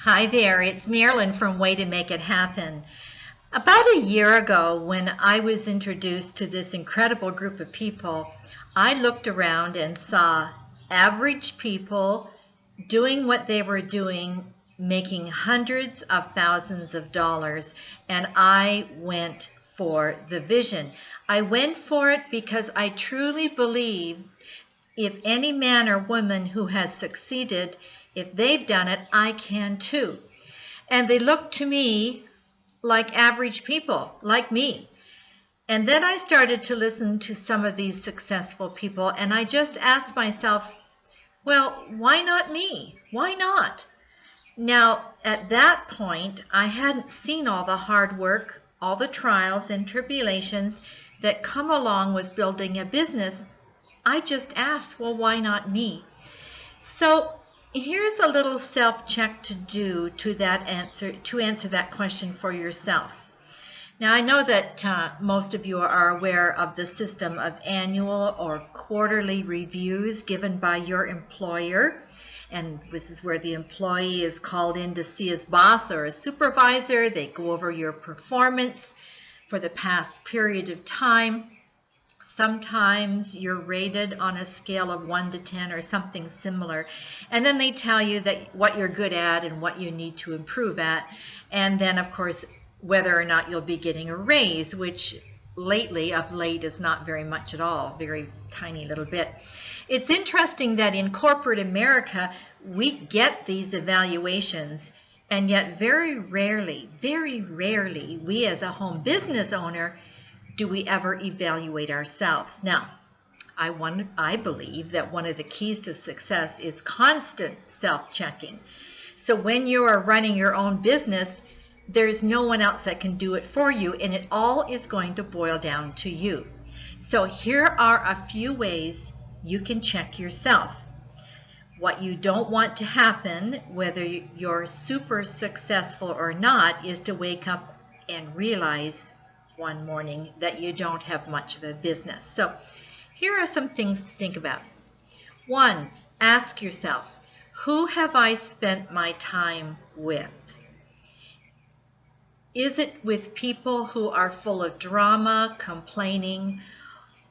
Hi there, it's Marilyn from Way to Make It Happen. About a year ago, when I was introduced to this incredible group of people, I looked around and saw average people doing what they were doing, making hundreds of thousands of dollars, and I went for the vision. I went for it because I truly believe if any man or woman who has succeeded, if they've done it, I can too. And they looked to me like average people, like me. And then I started to listen to some of these successful people, and I just asked myself, well, why not me? Why not? Now, at that point, I hadn't seen all the hard work, all the trials and tribulations that come along with building a business. I just asked, well, why not me? So here's a little self-check to do to answer that question for yourself. Now, I know that most of you are aware of the system of annual or quarterly reviews given by your employer. And this is where the employee is called in to see his boss or a supervisor. They go over your performance for the past period of time. Sometimes you're rated on a scale of 1 to 10 or something similar. And then they tell you that what you're good at and what you need to improve at. And then, of course, whether or not you'll be getting a raise, which of late is not very much at all, very tiny little bit. It's interesting that in corporate America, we get these evaluations, and yet very rarely, we as a home business owner do we ever evaluate ourselves. Now, I believe that one of the keys to success is constant self-checking. So when you are running your own business, there's no one else that can do it for you, and it all is going to boil down to you. So here are a few ways you can check yourself. What you don't want to happen, whether you're super successful or not, is to wake up and realize one morning that you don't have much of a business. So here are some things to think about. 1, ask yourself, who have I spent my time with? Is it with people who are full of drama, complaining,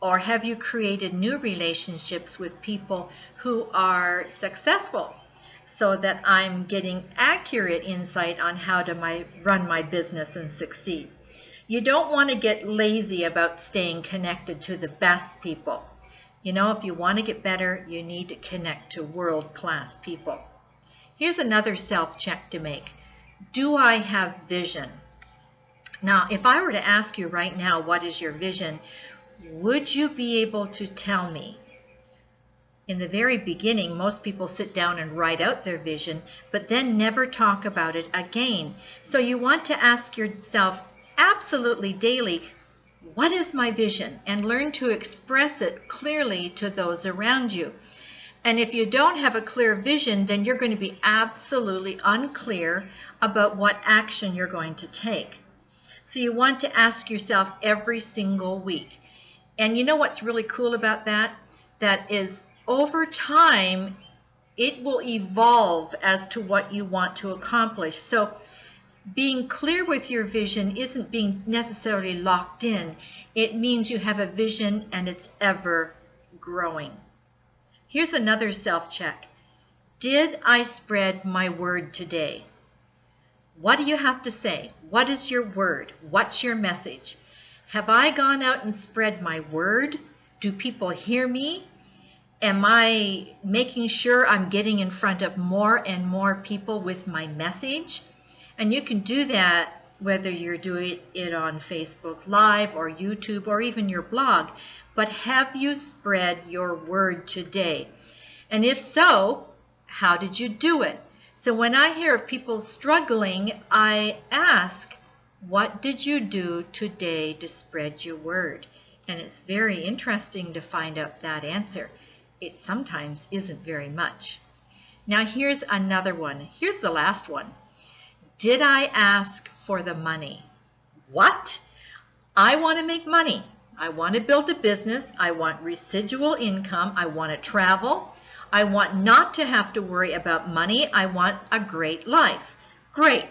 or have you created new relationships with people who are successful so that I'm getting accurate insight on how to run my business and succeed? You don't want to get lazy about staying connected to the best people. You know, if you want to get better, you need to connect to world-class people. Here's another self-check to make. Do I have vision? Now, if I were to ask you right now, what is your vision, would you be able to tell me? In the very beginning, most people sit down and write out their vision, but then never talk about it again. So you want to ask yourself absolutely daily, what is my vision? And learn to express it clearly to those around you. And if you don't have a clear vision, then you're going to be absolutely unclear about what action you're going to take. So you want to ask yourself every single week. And you know what's really cool about that? That is, over time, it will evolve as to what you want to accomplish. So being clear with your vision isn't being necessarily locked in. It means you have a vision and it's ever growing. Here's another self-check. Did I spread my word today? What do you have to say? What is your word? What's your message? Have I gone out and spread my word? Do people hear me? Am I making sure I'm getting in front of more and more people with my message? And you can do that whether you're doing it on Facebook Live or YouTube or even your blog. But have you spread your word today? And if so, how did you do it? So when I hear of people struggling, I ask, what did you do today to spread your word? And it's very interesting to find out that answer. It sometimes isn't very much. Now here's another one. Here's the last one. Did I ask for the money? What? I want to make money. I want to build a business. I want residual income. I want to travel. I want not to have to worry about money. I want a great life. Great.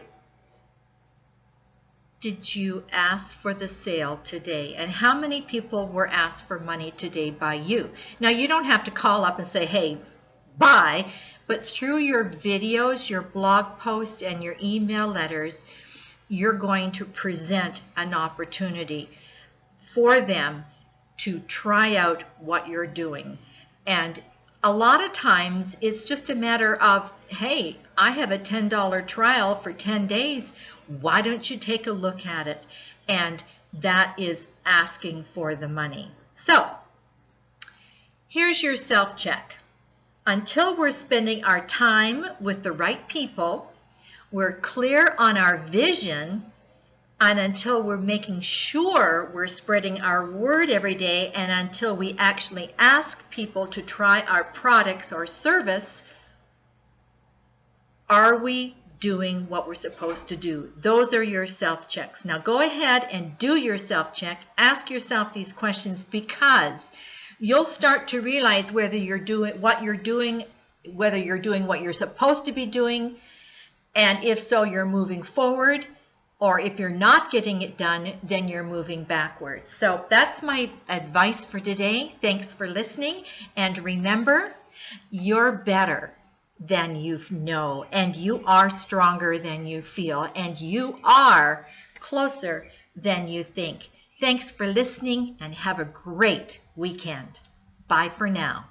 Did you ask for the sale today? And how many people were asked for money today by you? Now, you don't have to call up and say, hey, buy, but through your videos, your blog posts, and your email letters, you're going to present an opportunity for them to try out what you're doing. And a lot of times it's just a matter of, hey, I have a $10 trial for 10 days. Why don't you take a look at it? And that is asking for the money. So here's your self-check. Until we're spending our time with the right people, we're clear on our vision, and until we're making sure we're spreading our word every day, and until we actually ask people to try our products or service, are we doing what we're supposed to do? Those are your self-checks. Now go ahead and do your self-check. Ask yourself these questions, because you'll start to realize whether you're doing what you're doing, whether you're doing what you're supposed to be doing, and if so, you're moving forward, or if you're not getting it done, then you're moving backwards. So that's my advice for today. Thanks for listening, and remember, you're better than you know, and you are stronger than you feel, and you are closer than you think. Thanks for listening, and have a great weekend. Bye for now.